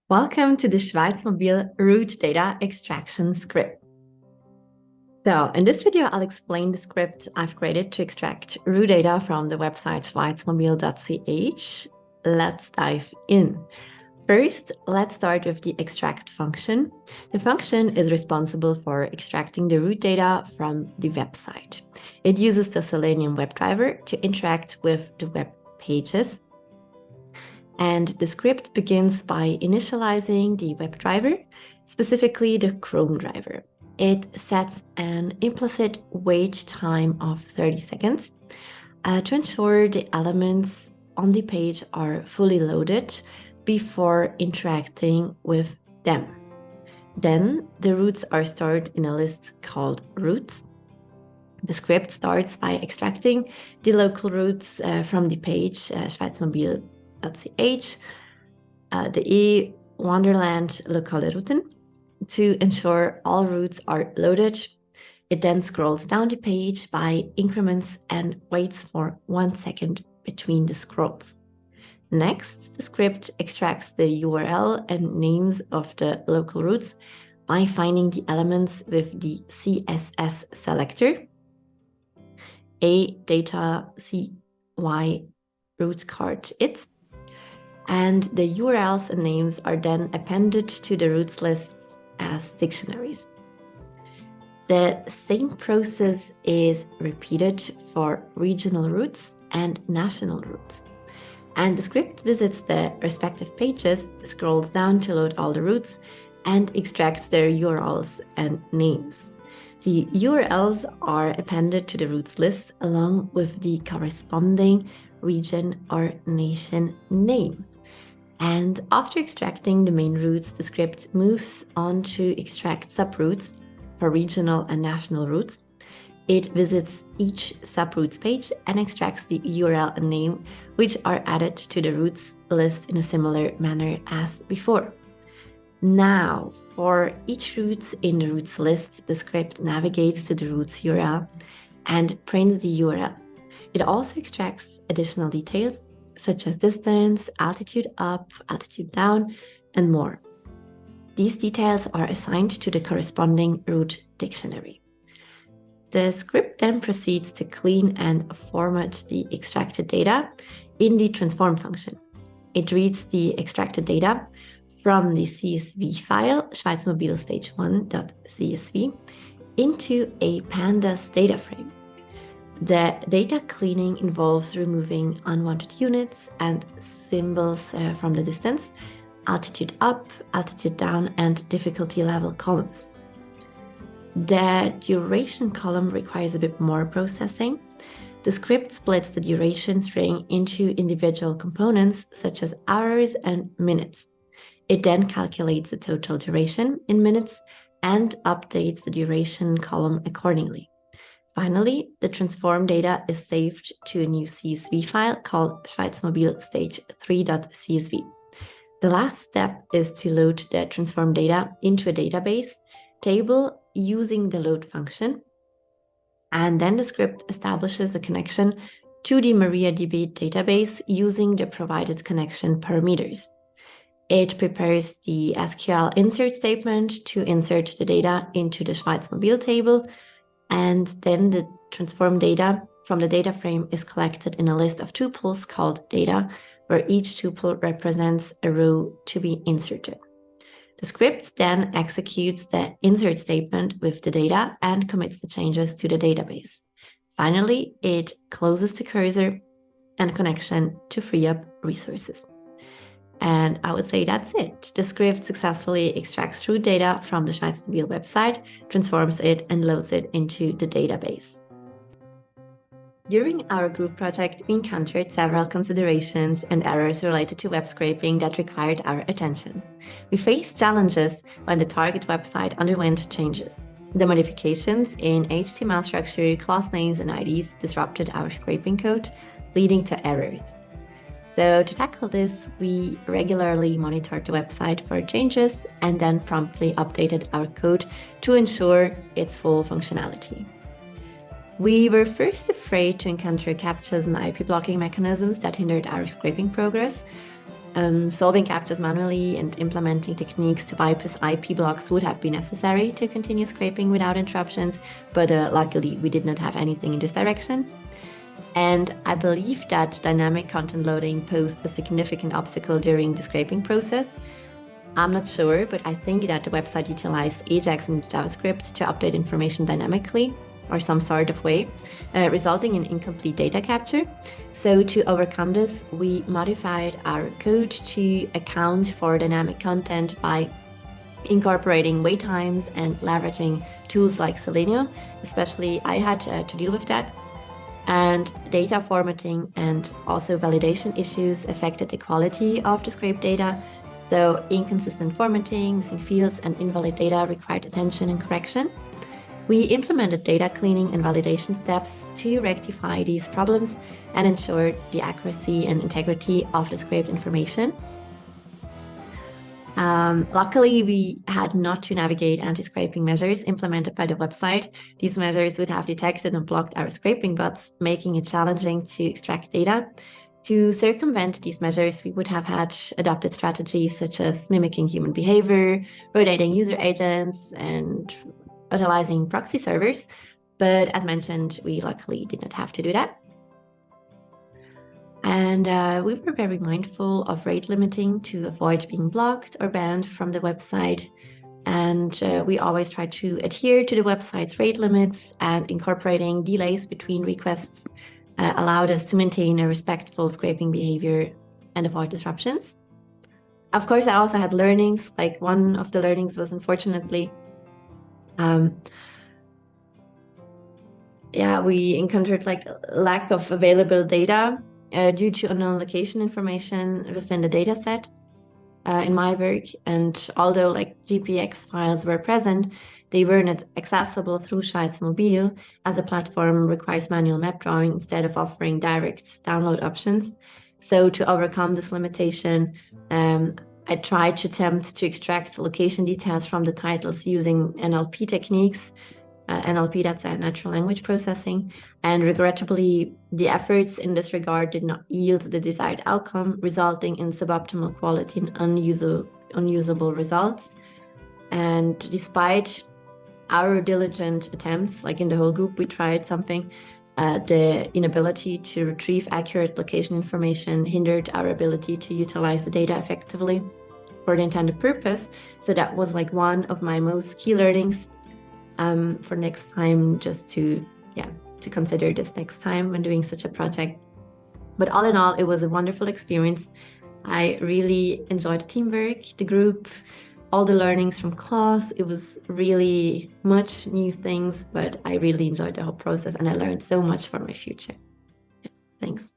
Welcome to the Schweizmobil root data extraction script. So in this video, I'll explain the script I've created to extract root data from the website schweizmobil.ch. Let's dive in. First, let's start with the extract function. The function is responsible for extracting the root data from the website. It uses the Selenium WebDriver to interact with the web pages. And the script begins by initializing the WebDriver, specifically the Chrome driver. It sets an implicit wait time of 30 seconds to ensure the elements on the page are fully loaded before interacting with them. Then the roots are stored in a list called roots. The script starts by extracting the local roots from the page schweizmobil.ch, the E-Wonderland lokale Routen, to ensure all roots are loaded. It then scrolls down the page by increments and waits for 1 second between the scrolls. Next, the script extracts the URL and names of the local roots by finding the elements with the CSS selector, a data CY root card it, and the URLs and names are then appended to the roots lists as dictionaries. The same process is repeated for regional roots and national roots. And the script visits the respective pages, scrolls down to load all the roots, and extracts their URLs and names. The URLs are appended to the roots list along with the corresponding region or nation name. And after extracting the main roots, the script moves on to extract subroots for regional and national roots. It visits each subroots page and extracts the URL and name, which are added to the roots list in a similar manner as before. Now, for each root in the roots list, the script navigates to the roots URL and prints the URL. It also extracts additional details such as distance, altitude up, altitude down, and more. These details are assigned to the corresponding root dictionary. The script then proceeds to clean and format the extracted data in the transform function. It reads the extracted data from the CSV file schweizmobil.stage1.csv into a pandas data frame. The data cleaning involves removing unwanted units and symbols from the distance, altitude up, altitude down, and difficulty level columns. The duration column requires a bit more processing. The script splits the duration string into individual components such as hours and minutes. It then calculates the total duration in minutes and updates the duration column accordingly. Finally, the transform data is saved to a new CSV file called schweizmobil.stage3.csv. The last step is to load the transform data into a database table using the load function. And then the script establishes a connection to the MariaDB database using the provided connection parameters. It prepares the SQL insert statement to insert the data into the Schweizmobil table, and then the transform data from the data frame is collected in a list of tuples called data, where each tuple represents a row to be inserted. The script then executes the insert statement with the data and commits the changes to the database. Finally, it closes the cursor and connection to free up resources. And I would say that's it. The script successfully extracts root data from the Schweizmobil website, transforms it, and loads it into the database. During our group project, we encountered several considerations and errors related to web scraping that required our attention. We faced challenges when the target website underwent changes. The modifications in HTML structure, class names, and IDs disrupted our scraping code, leading to errors. So to tackle this, we regularly monitored the website for changes and then promptly updated our code to ensure its full functionality. We were first afraid to encounter CAPTCHAs and IP blocking mechanisms that hindered our scraping progress. Solving captchas manually and implementing techniques to bypass IP blocks would have been necessary to continue scraping without interruptions, but luckily we did not have anything in this direction. And I believe that dynamic content loading posed a significant obstacle during the scraping process. I'm not sure, but I think that the website utilized Ajax and JavaScript to update information dynamically or some sort of way, resulting in incomplete data capture. So to overcome this, we modified our code to account for dynamic content by incorporating wait times and leveraging tools like Selenium. Especially I had to deal with that. And data formatting and also validation issues affected the quality of the scraped data. So inconsistent formatting, missing fields, and invalid data required attention and correction. We implemented data cleaning and validation steps to rectify these problems and ensure the accuracy and integrity of the scraped information. Luckily, we had not to navigate anti-scraping measures implemented by the website. These measures would have detected and blocked our scraping bots, making it challenging to extract data. To circumvent these measures, we would have had adopted strategies such as mimicking human behavior, rotating user agents, and utilizing proxy servers. But as mentioned, we luckily did not have to do that. And we were very mindful of rate limiting to avoid being blocked or banned from the website. And we always try to adhere to the website's rate limits, and incorporating delays between requests allowed us to maintain a respectful scraping behavior and avoid disruptions. Of course, I also had learnings. Like, one of the learnings was, unfortunately, we encountered like lack of available data due to unknown location information within the data set in my work. And although like GPX files were present, they were not accessible through Schweiz Mobile, as the platform requires manual map drawing instead of offering direct download options. So to overcome this limitation, I tried to attempt to extract location details from the titles using NLP techniques. NLP, that's a natural language processing. And regrettably, the efforts in this regard did not yield the desired outcome, resulting in suboptimal quality and unusable results. And despite our diligent attempts, like in the whole group, we tried something, the inability to retrieve accurate location information hindered our ability to utilize the data effectively for the intended purpose. So that was like one of my most key learnings for next time, just to consider this next time when doing such a project. But all in all, it was a wonderful experience. I really enjoyed the teamwork, the group, all the learnings from class. It was really much new things, but I really enjoyed the whole process, and I learned so much for my future. Yeah, thanks.